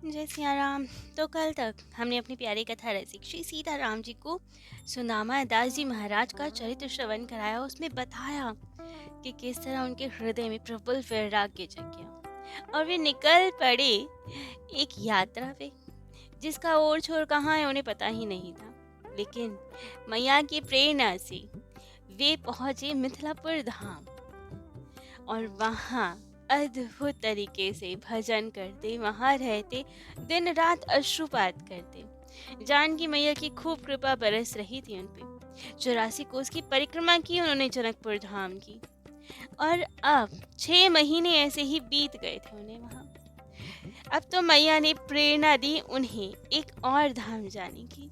जय सिया राम। तो कल तक हमने अपनी प्यारी कथा रसिक श्री सीताराम जी को सुदामा दास जी महाराज का चरित्र श्रवण कराया। उसमें बताया कि किस तरह उनके हृदय में प्रबल वैराग्य जग गया और वे निकल पड़े एक यात्रा पे, जिसका ओर छोर कहाँ है उन्हें पता ही नहीं था। लेकिन मैया की प्रेरणा से वे पहुंचे मिथिलापुर धाम और वहाँ अद्भुत तरीके से भजन करते, वहाँ रहते, दिन रात अश्रुपात करते। जानकी मैया की खूब कृपा बरस रही थी उन पे। 84 कोस की परिक्रमा की उन्होंने जनकपुर धाम की और अब 6 महीने ऐसे ही बीत गए थे उन्हें वहाँ। अब तो मैया ने प्रेरणा दी उन्हें एक और धाम जाने की।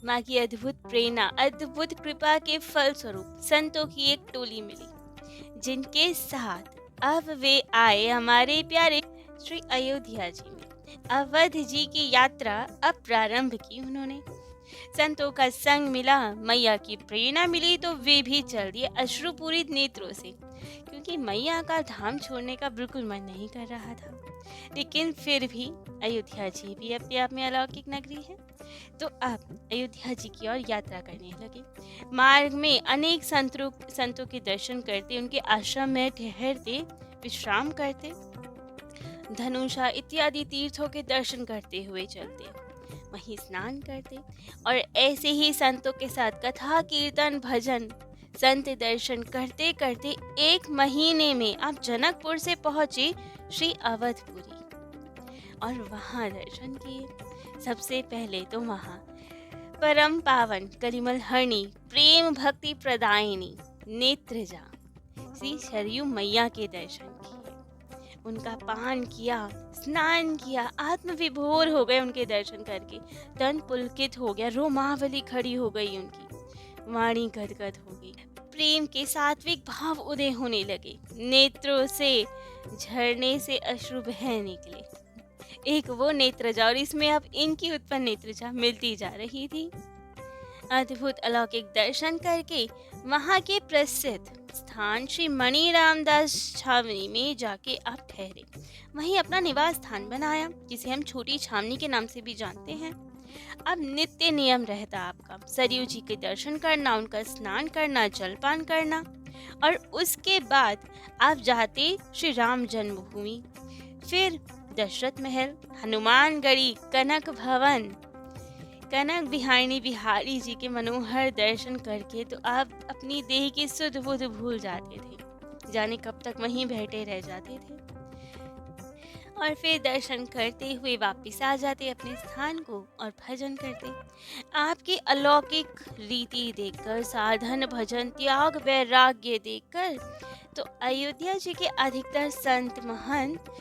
माँ की अद्भुत प्रेरणा, अद्भुत कृपा के फल स्वरूप संतों की एक टोली मिली, जिनके साथ अब वे आए हमारे प्यारे श्री अयोध्या जी में। अवध जी की यात्रा अब प्रारंभ की उन्होंने। संतों का संग मिला, मैया की प्रेरणा मिली तो वे भी चल दिए अश्रुपूरित नेत्रों से, क्योंकि मैया का धाम छोड़ने का बिल्कुल मन नहीं कर रहा था। लेकिन फिर भी अयोध्या जी भी अपने आप में अलौकिक नगरी है, तो अब अयोध्या जी की ओर यात्रा करने लगे। मार्ग में अनेक संतों के दर्शन करते, उनके आश्रम में ठहरते, विश्राम करते, धनुषा इत्यादि तीर्थों के दर्शन करते हुए चलते, वहीं स्नान करते और ऐसे ही संतों के साथ कथा कीर्तन भजन संत दर्शन करते करते 1 महीने में आप जनकपुर से पहुंचे श्री अवधपुरी और वहां दर्शन किए। सबसे पहले तो वहां परम पावन कलिमल हरणी प्रेम भक्ति प्रदायिनी नेत्रजा श्री सरयू मैया के दर्शन किए, उनका पान किया, स्नान किया, आत्म विभोर हो गए उनके दर्शन करके। तन पुलकित हो गया, रोमावली खड़ी हो गई उनकी, वाणी गदगद हो गई, प्रेम के सात्विक भाव उदय होने लगे, नेत्रों से झरने से अश्रु बह निकले। एक वो नेत्रजा और इसमें अब इनकी उत्पन्न नेत्रजा मिलती जा रही थी। अद्भुत अलौकिक दर्शन करके वहाँ के प्रसिद्ध स्थान श्री मणि रामदास छावनी में जाके आप ठहरे। वहीं अपना निवास स्थान बनाया, जिसे हम छोटी छावनी के नाम से भी जानते हैं। अब नित्य नियम रहता आपका सरयू जी के दर्शन करना, उनका स्नान करना, जलपान करना और उसके बाद आप जाते श्री राम जन्मभूमि, फिर दशरथ महल, हनुमान गढ़ी, कनक भवन, कनक बिहारी बिहारी जी के मनोहर दर्शन करके तो आप अपनी देह की सुध बुध भूल जाते थे, जाने कब तक वहीं बैठे रह जाते थे और फिर दर्शन करते हुए वापस आ जाते अपने स्थान को और भजन करते। आपकी अलौकिक रीति देखकर, साधन भजन त्याग वैराग्य देखकर तो अयोध्या जी के अधिकतर संत महंत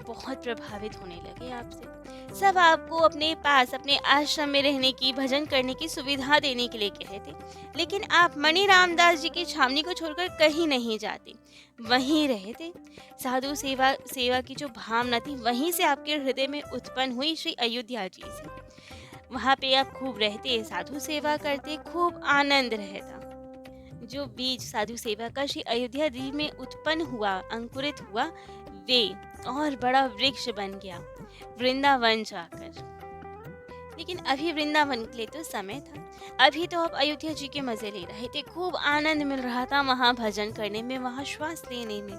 बहुत प्रभावित होने लगे आपसे। सब आपको अपने पास अपने आश्रम में रहने की, भजन करने की सुविधा देने के लिए कहे थे, लेकिन आप मणि रामदास जी की छावनी को छोड़कर कहीं नहीं जाते, वहीं रहते। साधु सेवा की जो भावना थी वहीं से आपके हृदय में उत्पन्न हुई श्री अयोध्या जी से। वहाँ पे आप खूब रहते, साधु सेवा करते, खूब आनंद रहता। जो बीज साधु सेवा का श्री अयोध्या जी में उत्पन्न हुआ, अंकुरित हुआ, वे और बड़ा वृक्ष बन गया वृंदावन जाकर। लेकिन अभी वृंदावन के लिए तो समय था, अभी तो आप अयोध्या जी के मजे ले रहे थे, खूब आनंद मिल रहा था वहाँ भजन करने में, वहाँ श्वास लेने में।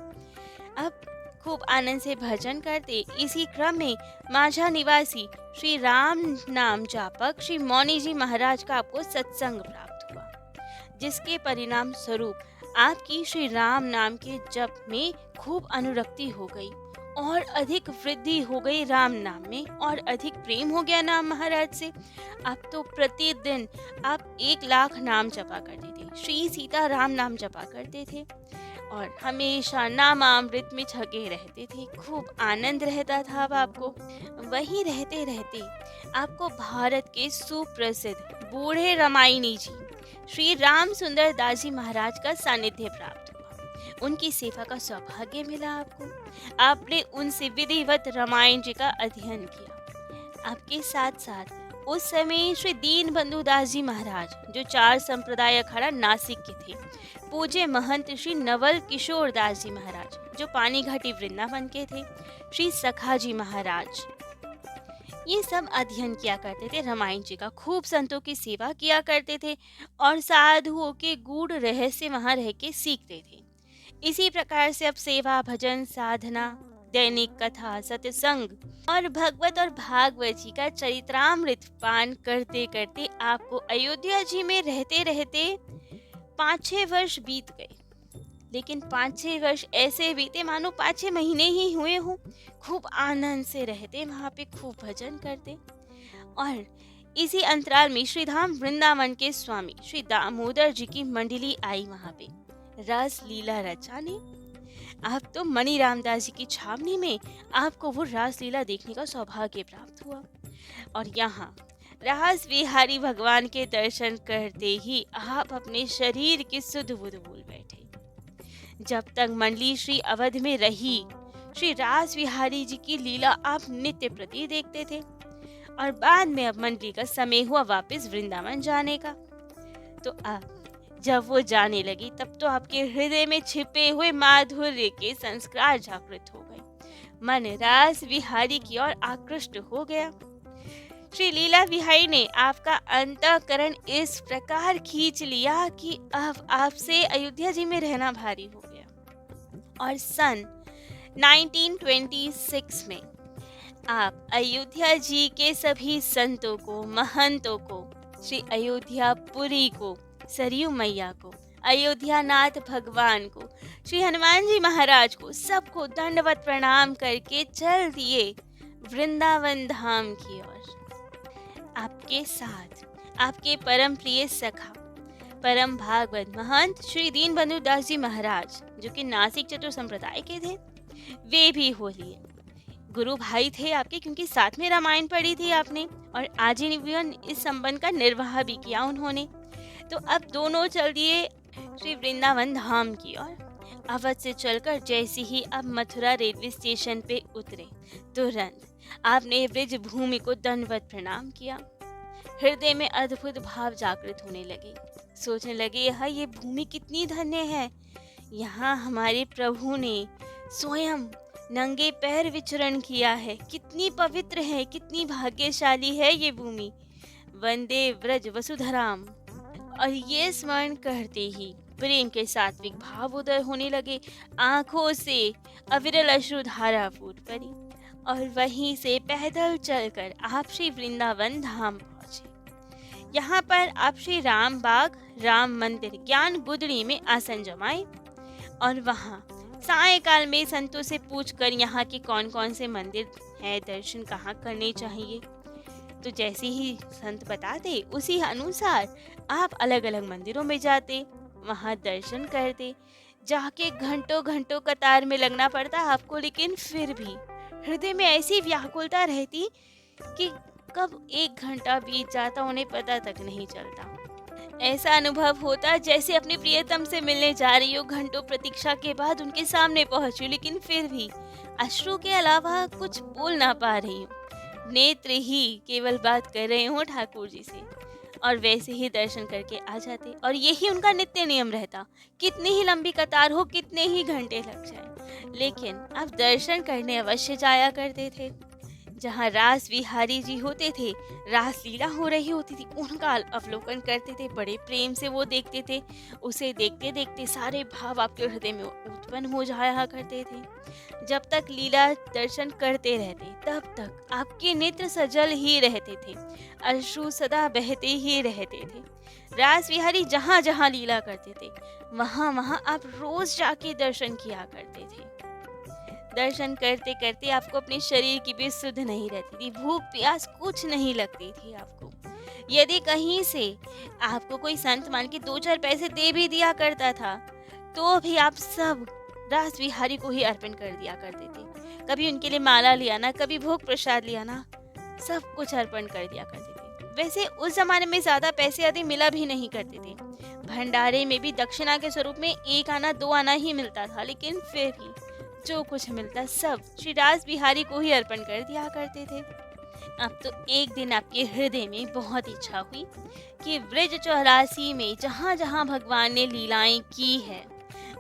अब खूब आनंद से भजन करते, इसी क्रम में माझा निवासी श्री राम नाम जापक श्री मौनी जी महाराज का आपको सत्संग प्राप्त हुआ, जिसके परिणाम स्वरूप आपकी श्री राम नाम के जप में खूब अनुरक्ति हो गई और अधिक वृद्धि हो गई राम नाम में, और अधिक प्रेम हो गया नाम महाराज से। अब तो प्रतिदिन आप 1 लाख नाम जपा करते थे, श्री सीता राम नाम जपा करते थे और हमेशा नामामृत में छगे रहते थे, खूब आनंद रहता था अब आपको। वहीं रहते रहते आपको भारत के सुप्रसिद्ध बूढ़े रामायणी जी श्री राम सुंदर दास जी महाराज का सानिध्य प्राप्त हुआ, उनकी सेवा का सौभाग्य मिला आपको। आपने उनसे विधिवत रामायण जी का अध्ययन किया। आपके साथ साथ उस समय श्री दीन बंधु दास जी महाराज, जो 4 संप्रदाय अखाड़ा नासिक के थे, पूज्य महंत श्री नवल किशोर दास जी महाराज, जो पानी घाटी वृंदावन के थे, श्री सखा जी महाराज, ये सब अध्ययन किया करते थे रामायण जी का, खूब संतों की सेवा किया करते थे और साधुओं के गूढ़ रहस्य वहां रह के सीखते थे। इसी प्रकार से अब सेवा, भजन, साधना, दैनिक कथा, सत्संग और भगवत और भागवत जी का चरित्रामृत पान करते करते आपको अयोध्या जी में रहते रहते 5-6 वर्ष बीत गए। लेकिन 5-6 वर्ष ऐसे बीते मानो 5-6 महीने ही हुए हों। खूब आनंद से रहते वहाँ पे, खूब भजन करते। और इसी अंतराल में श्री धाम वृंदावन के स्वामी श्री दामोदर जी की मंडली आई वहाँ पे रस लीला रचाने। आप तो मणि रामदास जी की छावनी में आपको वो रास लीला देखने का सौभाग्य प्राप्त हुआ। और यहाँ रास विहारी भगवान के दर्शन करते ही आप अपने शरीर की सुध बुध भूल बैठे। जब तक मंडली श्री अवध में रही, श्री रास विहारी जी की लीला आप नित्य प्रति देखते थे। और बाद में अब मंडली का समय हुआ वापस वृंदावन जाने का। तो अब जब वो जाने लगी तब तो आपके हृदय में छिपे हुए माधुर्य के संस्कार जागृत हो गए। मन रास विहारी की ओर आकृष्ट हो गया। श्री लीला विहारी ने आपका अंतःकरण इस प्रकार खींच लिया कि अब आपसे अयोध्या जी में रहना भारी हो गया। और सन 1926 में आप अयोध्या जी के सभी संतों को, महंतों को, श्री अयोध्यापुरी को, सरयू मैया को, अयोध्यानाथ भगवान को, श्री हनुमान जी महाराज को, सबको दंडवत प्रणाम करके चल दिए वृंदावन धाम की ओर। आपके साथ आपके परम प्रिय सखा, परम भागवत महंत श्री दीनबंधु दास जी महाराज, जो कि नासिक चतुर संप्रदाय के थे, वे भी हो लिए। गुरु भाई थे आपके, क्योंकि साथ में रामायण पढ़ी थी आपने और आजीवन इस संबंध का निर्वाह भी किया उन्होंने। तो अब दोनों चल दिए श्री वृंदावन धाम की ओर। अवध से चलकर जैसे ही अब मथुरा रेलवे स्टेशन पे उतरे, तुरंत आपने ब्रिज भूमि को दंडवत प्रणाम किया। हृदय में अद्भुत भाव जागृत होने लगे। सोचने लगे, यह ये भूमि कितनी धन्य है। यहाँ हमारे प्रभु ने स्वयं नंगे पैर विचरण किया है। कितनी पवित्र है, कितनी भाग्यशाली है ये भूमि। वंदे व्रज वसुधराम। और ये स्मरण करते ही प्रेम के सात्विक भाव उदय होने लगे। आंखों से अविरल अश्रुधारा फूट पड़ी और वहीं से पैदल चलकर आप श्री वृंदावन धाम पहुंचे। यहाँ पर आप श्री राम बाग, राम मंदिर, ज्ञान गुदड़ी में आसन जमाए और वहाँ सायकाल में संतों से पूछकर यहाँ के कौन कौन से मंदिर हैं, दर्शन कहाँ करने चाहिए। तो जैसे ही संत बताते उसी अनुसार आप अलग अलग मंदिरों में जाते, वहाँ दर्शन करते। जाके घंटों घंटों कतार में लगना पड़ता आपको, लेकिन फिर भी हृदय में ऐसी व्याकुलता रहती कि कब 1 घंटा बीत जाता उन्हें पता तक नहीं चलता। ऐसा अनुभव होता जैसे अपने प्रियतम से मिलने जा रही हो, घंटों प्रतीक्षा के बाद उनके सामने पहुंची, लेकिन फिर भी अश्रु के अलावा कुछ बोल ना पा रही हूँ। नेत्र ही केवल बात कर रहे हो ठाकुर जी से। और वैसे ही दर्शन करके आ जाते और यही उनका नित्य नियम रहता। कितनी ही लंबी कतार हो, कितने ही घंटे लग जाए, लेकिन अब दर्शन करने अवश्य जाया करते थे। जहाँ रास विहारी जी होते थे, रास लीला हो रही होती थी, उनका अवलोकन करते थे, बड़े प्रेम से वो देखते थे। उसे देखते देखते सारे भाव आपके हृदय में उत्पन्न हो जाया करते थे। जब तक लीला दर्शन करते रहते तब तक आपके नेत्र सजल ही रहते थे, अश्रु सदा बहते ही रहते थे। रास विहारी जहाँ जहाँ लीला करते थे वहाँ वहाँ आप रोज जाके दर्शन किया करते थे। दर्शन करते करते आपको अपने शरीर की भी सुध नहीं रहती थी, भूख प्यास कुछ नहीं लगती थी आपको। यदि कहीं से आपको कोई संत मान के 2-4 पैसे दे भी दिया करता था, तो भी आप सब रास विहारी को ही अर्पण कर दिया करते थे। कभी उनके लिए माला लिया ना, कभी भोग प्रसाद लिया ना, सब कुछ अर्पण कर दिया करते थे। वैसे उस जमाने में ज्यादा पैसे आदि मिला भी नहीं करते थे। भंडारे में भी दक्षिणा के स्वरूप में 1 आना 2 आना ही मिलता था, लेकिन फिर भी जो कुछ मिलता सब श्री रास बिहारी को ही अर्पण कर दिया करते थे। अब तो एक दिन आपके हृदय में बहुत इच्छा हुई कि ब्रज 84 में जहाँ जहाँ भगवान ने लीलाएं की है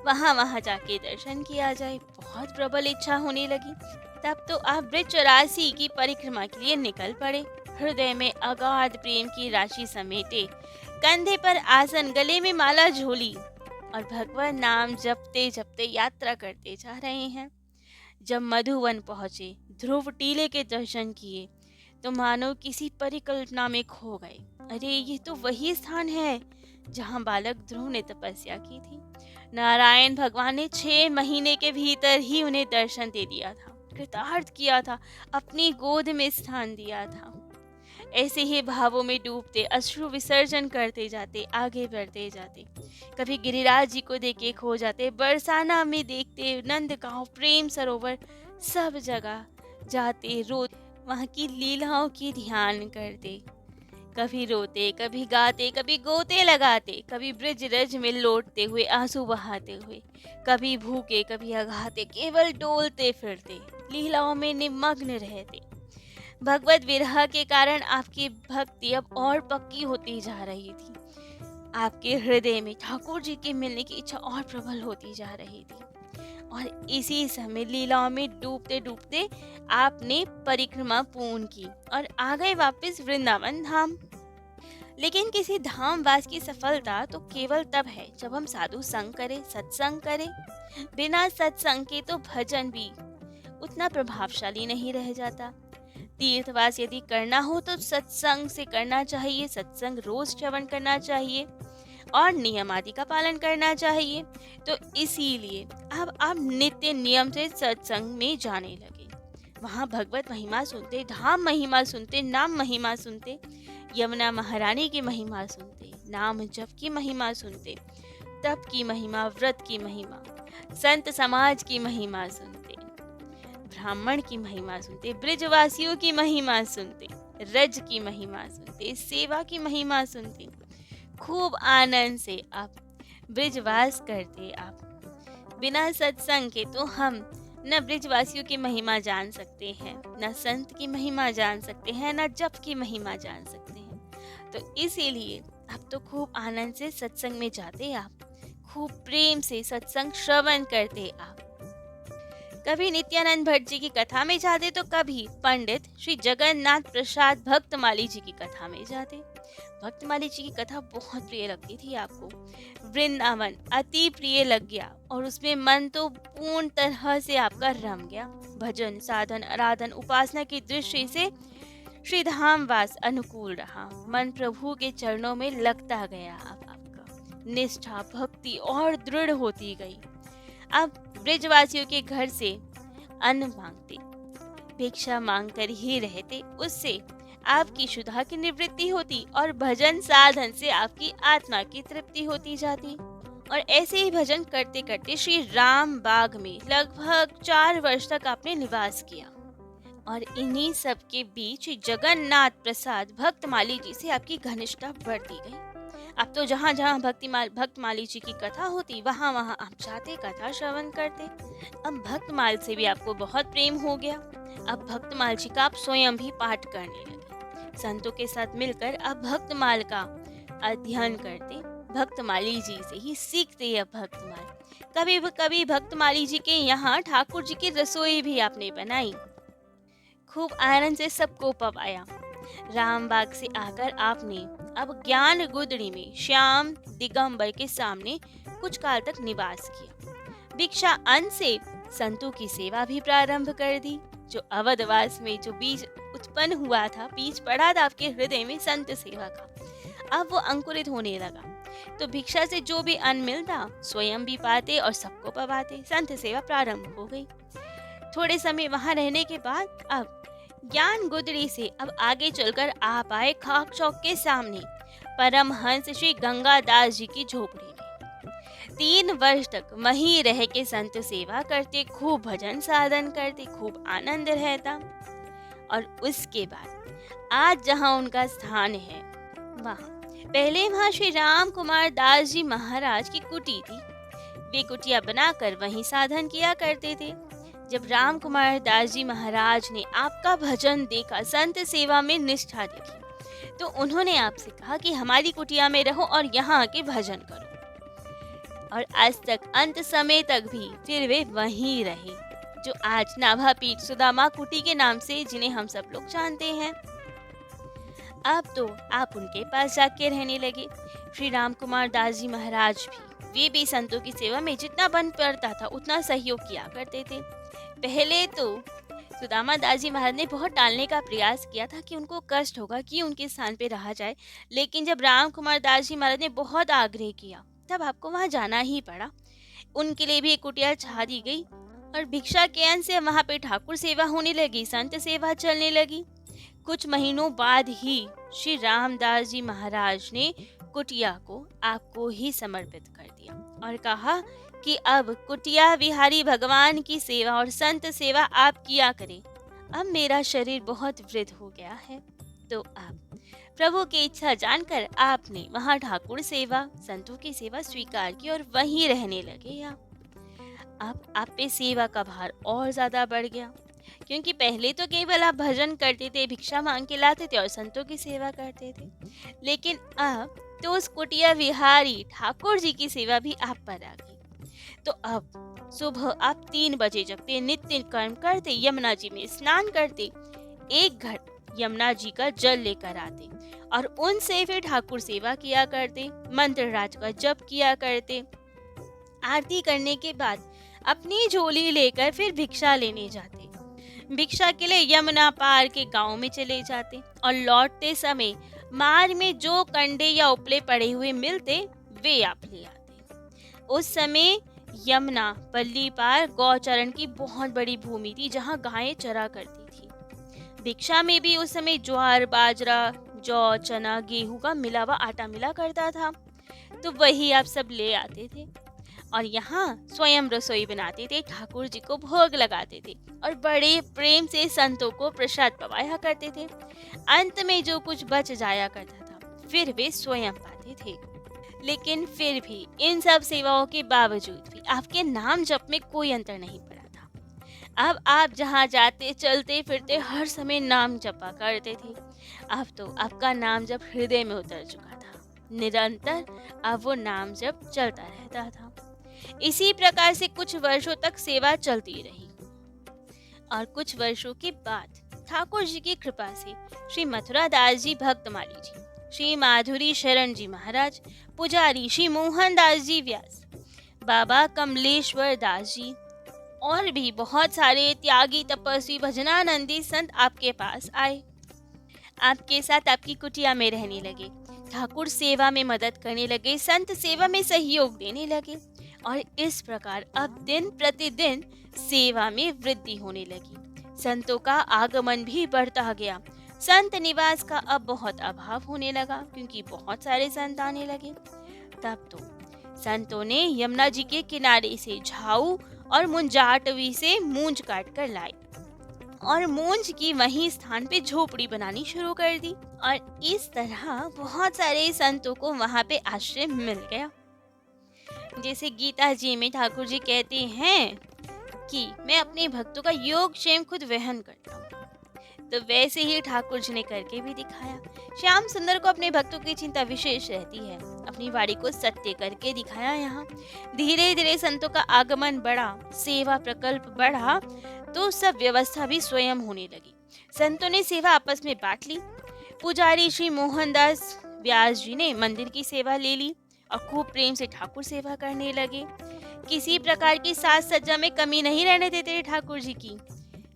वहाँ वहाँ जाके दर्शन किया जाए। बहुत प्रबल इच्छा होने लगी। तब तो आप वृक्षराशि की परिक्रमा के लिए निकल पड़े। हृदय में अगाध प्रेम की राशि समेटे, कंधे पर आसन, गले में माला झोली और भगवान नाम जपते जपते यात्रा करते जा रहे हैं। जब मधुवन पहुंचे, ध्रुव टीले के दर्शन किए तो मानो किसी परिकल्पना में खो गए। अरे ये तो वही स्थान है जहां बालक ध्रुव ने तपस्या की थी। नारायण भगवान ने 6 महीने के भीतर ही उन्हें दर्शन दे दिया था, कृतार्थ किया था, अपनी गोद में स्थान दिया था। ऐसे ही भावों में डूबते, अश्रु विसर्जन करते जाते, आगे बढ़ते जाते। कभी गिरिराज जी को देखे खो जाते, बरसाना में देखते, नंद गांव, प्रेम सरोवर, सब जगह जाते, रो वहाँ की लीलाओं की ध्यान करते। कभी रोते, कभी गाते, कभी गोते लगाते, कभी ब्रिज रज में लौटते हुए आंसू बहाते हुए, कभी भूखे, कभी अघाते, केवल डोलते फिरते, लीलाओं में निमग्न रहते। भगवत विरह के कारण आपकी भक्ति अब और पक्की होती जा रही थी। आपके हृदय में ठाकुर जी के मिलने की इच्छा और प्रबल होती जा रही थी। और इसी समय लीलाओं में डूबते डूबते आपने परिक्रमा पूर्ण की और आ गए वापस वृंदावन धाम। लेकिन किसी धाम वास की सफलता तो केवल तब है जब हम साधु संग करें, सत्संग करें। बिना सत्संग के तो भजन भी उतना प्रभावशाली नहीं रह जाता। तीर्थवास यदि करना हो तो सत्संग से करना चाहिए, सत्संग रोज श्रवण करना चाहिए और नियम आदि का पालन करना चाहिए। तो इसीलिए अब आप नित्य नियम से सत्संग में जाने लगे। वहाँ भगवत महिमा सुनते, धाम महिमा सुनते, नाम महिमा सुनते, यमुना महारानी की महिमा सुनते, नाम जप की महिमा सुनते, तप की महिमा, व्रत की महिमा, संत समाज की महिमा सुनते, ब्राह्मण की महिमा सुनते, ब्रिजवासियों की महिमा सुनते, रज की महिमा सुनते, सेवा की महिमा सुनते। खूब आनंद से आप ब्रिजवास करते। आप बिना सत्संग के तो हम न ब्रिजवासियों की महिमा जान सकते हैं, न संत की महिमा जान सकते हैं, न जप की महिमा जान सकते हैं। तो इसीलिए आप तो खूब आनंद से सत्संग में जाते, आप खूब प्रेम से सत्संग श्रवण करते। आप कभी नित्यानंद भट्ट जी की कथा में जाते तो कभी पंडित श्री जगन्नाथ प्रसाद भक्तमाली जी की कथा में जाते। भक्तमाली जी की कथा बहुत प्रिय लगती थी आपको। वृंदावन अति प्रिय लग गया और उसमें मन तो पूर्ण तरह से आपका रम गया। भजन, साधन, आराधन, उपासना की दृष्टि से श्री धामवास अनुकूल रहा। मन प्रभु के चरणों में लगता गया। आपका निष्ठा, भक्ति और दृढ़ होती गई। अब ब्रिजवासियों के घर से अन्न मांगते, भिक्षा मांग कर ही रहते, उससे आपकी क्षुधा की निवृत्ति होती और भजन साधन से आपकी आत्मा की तृप्ति होती जाती। और ऐसे ही भजन करते करते श्री राम बाग में लगभग 4 वर्ष तक आपने निवास किया। और इन्हीं सब के बीच जगन्नाथ प्रसाद भक्तमाली जी से आपकी घनिष्ठता बढ़ती गई। अब तो जहाँ जहाँ भक्तमाली जी की कथा होती, वहाँ वहाँ आप जाते, कथा श्रवण करते। अब भक्तमाल से भी आपको बहुत प्रेम हो गया। अब भक्तमाल जी का आप स्वयं भी पाठ करने लगे। संतों के साथ मिलकर अब भक्तमाल का अध्ययन करते, भक्तमाली जी से ही सीखते। अब भक्तमाल कभी कभी भक्तमाली जी के यहाँ ठाकुर जी की रसोई भी आपने बनाई। खूब आनंद से सबको पवाया। रामबाग से आकर आपने अब ज्ञान गुदड़ी में श्याम दिगंबर के सामने कुछ काल तक निवास किया। भिक्षा अन्न से संतों की सेवा भी प्रारंभ कर दी। जो अवधवास में जो बीज उत्पन्न हुआ था, बीज पड़ा था आपके हृदय में संत सेवा का, अब वो अंकुरित होने लगा। तो भिक्षा से जो भी अन्न मिलता स्वयं भी पाते और सबको पवाते। संत सेवा प्रारंभ हो गई। थोड़े समय वहां रहने के बाद अब ज्ञान गुदड़ी से अब आगे चलकर आप आए खाक चौक के सामने परमहंस श्री गंगादास जी की झोपड़ी में। 3 वर्ष तक वहीं रह के संत सेवा करते, खूब भजन साधन करते, खूब आनंद रहता। और उसके बाद आज जहाँ उनका स्थान है, वहाँ श्री राम कुमार दास जी महाराज की कुटी थी। वे कुटिया बनाकर वहीं साधन किया करते थे। जब राम कुमार दास जी महाराज ने आपका भजन देखा, संत सेवा में निष्ठा देखी, तो उन्होंने आपसे कहा कि हमारी कुटिया में रहो और यहाँ आके भजन करो। और आज तक अंत समय तक भी फिर वे वहीं रहे। जो आज नाभापीठ सुदामा कुटी के नाम से जिन्हें हम सब लोग जानते हैं। अब तो आप उनके पास जाके रहने लगे। श्री राम कुमार दास जी महाराज वे भी संतों की सेवा में जितना बन पड़ता था उतना सहयोग किया करते थे। पहले तो सुदामा दास जी महाराज ने बहुत टालने का प्रयास किया था कि उनको कष्ट होगा कि उनके स्थान पे रहा जाए, लेकिन जब राम कुमार दास जी महाराज ने बहुत आग्रह किया तब आपको वहाँ जाना ही पड़ा। उनके लिए भी एक कुटिया छा दी गई और भिक्षा के अन्न से वहाँ पे ठाकुर सेवा होने लगी, संत सेवा चलने लगी। कुछ महीनों बाद ही श्री रामदास जी महाराज ने कुटिया को आपको ही समर्पित कर दिया और कहा कि अब कुटिया बिहारी भगवान की सेवा और संत सेवा आप किया करें। अब मेरा शरीर बहुत वृद्ध हो गया है। तो अब प्रभु की इच्छा जानकर आपने वहाँ ठाकुर सेवा, संतों की सेवा स्वीकार की और वहीं रहने लगे। अब आप पे सेवा का भार और ज्यादा बढ़ गया, क्योंकि पहले तो केवल आप भजन करते थे, भिक्षा मांग के लाते थे और संतों की सेवा करते थे, लेकिन अब तो उस कुटिया विहारी ठाकुर जी की सेवा भी आप पर आ गई। तो अब सुबह आप 3 बजे जगते, नित्य कर्म करते, यमुना जी में स्नान करते, 1 घट यमुना जी का जल लेकर आते और उनसे फिर ठाकुर सेवा किया करते, मंत्र राज का जप किया करते। आरती करने के बाद अपनी झोली लेकर फिर भिक्षा लेने जाते। भिक्षा के लिए यमुना पार के गांव में चले जाते और लौटते समय मार्ग में जो कंडे या उपले पड़े हुए मिलते वे आप ले आते। उस समय यमुना पल्ली पार गौचरण की बहुत बड़ी भूमि थी जहां गायें चरा करती थी। भिक्षा में भी उस समय ज्वार, बाजरा, जौ, चना, गेहूं का मिला हुआ आटा मिला करता था, तो वही आप सब ले आते थे और यहाँ स्वयं रसोई बनाते थे, ठाकुर जी को भोग लगाते थे और बड़े प्रेम से संतों को प्रसाद पवाया करते थे। अंत में जो कुछ बच जाया करता था फिर वे स्वयं पाते थे। लेकिन फिर भी इन सब सेवाओं के बावजूद भी आपके नाम जप में कोई अंतर नहीं पड़ा था। अब आप जहाँ जाते, चलते फिरते हर समय नाम जपा करते थे। अब तो आपका नाम जप हृदय में उतर चुका था, निरंतर अब वो नाम जप चलता रहता था। इसी प्रकार से कुछ वर्षों तक सेवा चलती रही और कुछ वर्षों के बाद ठाकुर जी की कृपा से श्री मथुरा दास जी भक्तमाली जी, श्री माधुरी शरण जी महाराज, पुजारी श्री मोहन दास जी व्यास, बाबा कमलेश्वर दास जी और भी बहुत सारे त्यागी, तपस्वी, भजनानंदी संत आपके पास आए। आपके साथ आपकी कुटिया में रहने लगे, ठाकुर सेवा में मदद करने लगे, संत सेवा में सहयोग देने लगे और इस प्रकार अब दिन प्रतिदिन सेवा में वृद्धि होने लगी। संतों का आगमन भी बढ़ता गया। संत निवास का अब बहुत अभाव होने लगा क्योंकि बहुत सारे संत आने लगे। तब तो संतों ने यमुना जी के किनारे से झाऊ और मुंजाटवी से मूंज काट कर लाए और मूंज की वही स्थान पे झोपड़ी बनानी शुरू कर दी और इस तरह बहुत सारे संतों को वहां पे आश्रय मिल गया। जैसे गीता जी में ठाकुर जी कहते हैं कि मैं अपने भक्तों का योग क्षेम खुद वहन करता हूँ, तो वैसे ही ठाकुर जी ने करके भी दिखाया। श्याम सुंदर को अपने भक्तों की चिंता विशेष रहती है, अपनी वाणी को सत्य करके दिखाया। यहाँ धीरे धीरे संतों का आगमन बढ़ा, सेवा प्रकल्प बढ़ा, तो सब व्यवस्था भी स्वयं होने लगी। संतों ने सेवा आपस में बांट ली। पुजारी श्री मोहनदास व्यास जी ने मंदिर की सेवा ले ली और खूब प्रेम से ठाकुर सेवा करने लगे। किसी प्रकार की साज सज्जा में कमी नहीं रहने देते ठाकुर जी की।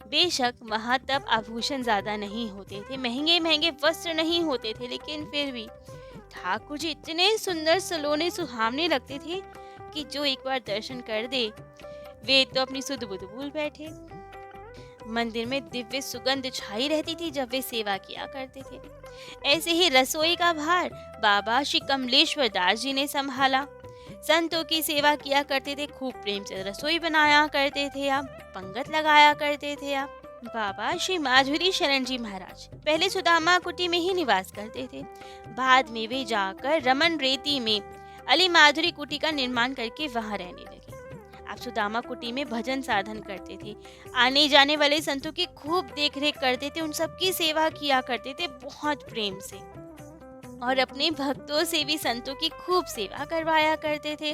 बेशक वहाँ तब आभूषण ज्यादा नहीं होते थे, महंगे महंगे वस्त्र नहीं होते थे, लेकिन फिर भी ठाकुर जी इतने सुंदर, सलोने, सुहावने लगते थे कि जो एक बार दर्शन कर दे वे तो अपनी सुध बुध भूल बैठे। मंदिर में दिव्य सुगंध छाई रहती थी जब वे सेवा किया करते थे। ऐसे ही रसोई का भार बाबा श्री कमलेश्वर दास जी ने संभाला। संतों की सेवा किया करते थे, खूब प्रेम से रसोई बनाया करते थे, आप पंगत लगाया करते थे। आप बाबा श्री माधुरी शरण जी महाराज पहले सुदामा कुटी में ही निवास करते थे, बाद में वे जाकर रमन रेती में अली माधुरी कुटी का निर्माण करके वहां रहने लगे। आप सुदामा कुटी में भजन साधन करते थे, आने जाने वाले संतों की खूब देखरेख करते थे, उन सबकी सेवा किया करते थे बहुत प्रेम से और अपने भक्तों से भी संतों की खूब सेवा करवाया करते थे।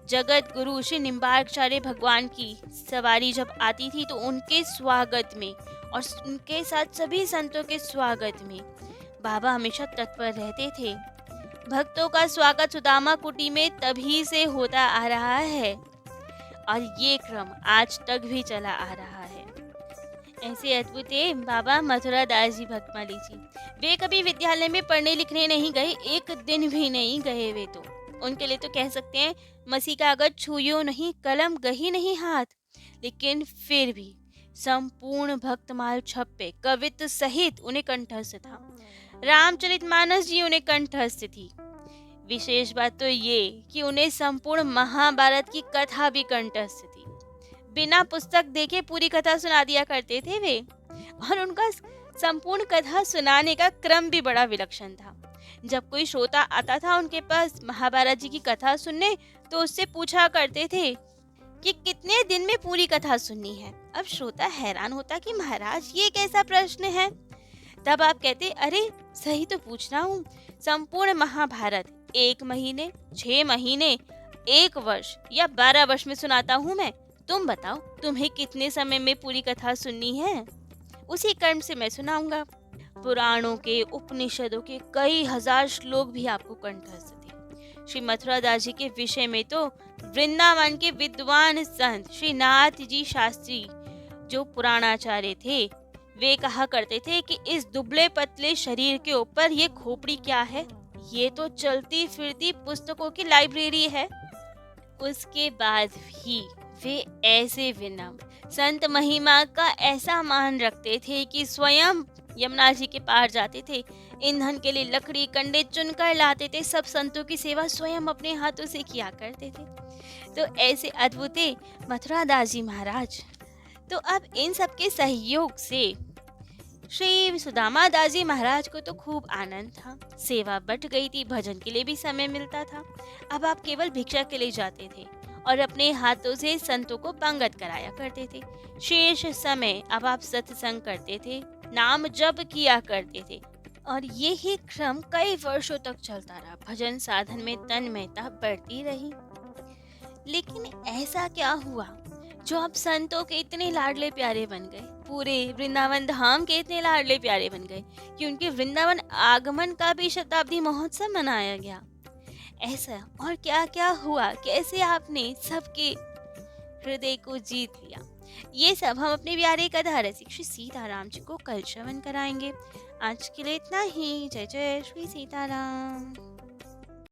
जगत गुरु श्री निम्बार्काचार्य भगवान की सवारी जब आती थी तो उनके स्वागत में और उनके साथ सभी संतों के स्वागत में बाबा हमेशा तत्पर रहते थे। भक्तों का स्वागत सुदामा कुटी में तभी से होता आ रहा है और ये क्रम आज तक भी चला आ रहा है। ऐसे अद्भुत है बाबा मथुरा दास जी भक्तमाली जी। वे कभी विद्यालय में पढ़ने लिखने नहीं गए, एक दिन भी नहीं गए। वे तो उनके लिए तो कह सकते हैं मसी कागज छुइयो नहीं, कलम गही नहीं हाथ, लेकिन फिर भी संपूर्ण भक्तमाल छप्पे कवित्व सहित उन्हें कंठस्थ था। रामचरितमानस जी उन्हें कंठस्थ थी। विशेष बात तो ये कि उन्हें संपूर्ण महाभारत की कथा भी कंठस्थ थी। बिना पुस्तक देखे पूरी कथा सुना दिया करते थे वे, और उनका संपूर्ण कथा सुनाने का क्रम भी बड़ा विलक्षण था। जब कोई श्रोता आता था उनके पास महाभारत जी की कथा सुनने, तो उससे पूछा करते थे कि कितने दिन में पूरी कथा सुननी है। अब श्रोता हैरान होता कि महाराज ये कैसा प्रश्न है। तब आप कहते, अरे सही तो पूछ रहा हूँ, संपूर्ण महाभारत 1 महीने, 6 महीने, 1 वर्ष या 12 वर्ष में सुनाता हूँ मैं। तुम बताओ तुम्हें कितने समय में पूरी कथा सुननी है, उसी क्रम से मैं सुनाऊंगा। पुराणों के, उपनिषदों के कई हजार श्लोक भी आपको कंठस्थ थे। श्री मथुरा दास जी के विषय में तो वृंदावन के विद्वान संत श्री नाथ जी शास्त्री जो पुराणाचार्य थे, वे कहा करते थे कि इस दुबले पतले शरीर के ऊपर ये खोपड़ी क्या है, ये तो चलती फिरती पुस्तकों की लाइब्रेरी है। उसके बाद भी वे ऐसे विनम्र संत महिमा का ऐसा मान रखते थे कि स्वयं यमुना जी के पार जाते थे, ईंधन के लिए लकड़ी कंडे चुनकर लाते थे, सब संतों की सेवा स्वयं अपने हाथों से किया करते थे। तो ऐसे अद्भुत मथुरा दास जी महाराज। तो अब इन सब के सहयोग से श्री सुदामा दास जी महाराज को तो खूब आनंद था। सेवा बढ़ गई थी, भजन के लिए भी समय मिलता था। अब आप केवल भिक्षा के लिए जाते थे और अपने हाथों से संतों को पंगत कराया करते थे। शेष समय अब आप सत्संग करते थे, नाम जप किया करते थे, और यही क्रम कई वर्षों तक चलता रहा। भजन साधन में तन्मयता बढ़ती रही। लेकिन ऐसा क्या हुआ जो अब संतों के इतने लाडले प्यारे बन गए, पूरे वृंदावन धाम के इतने लाडले प्यारे बन गए कि उनके वृंदावन आगमन का भी शताब्दी महोत्सव मनाया गया। ऐसा और क्या क्या हुआ, कैसे आपने सबके हृदय को जीत लिया, ये सब हम अपने प्यारे कथा रसिक श्री सीताराम जी को कल श्रवण कराएंगे। आज के लिए इतना ही। जय जय श्री सीताराम।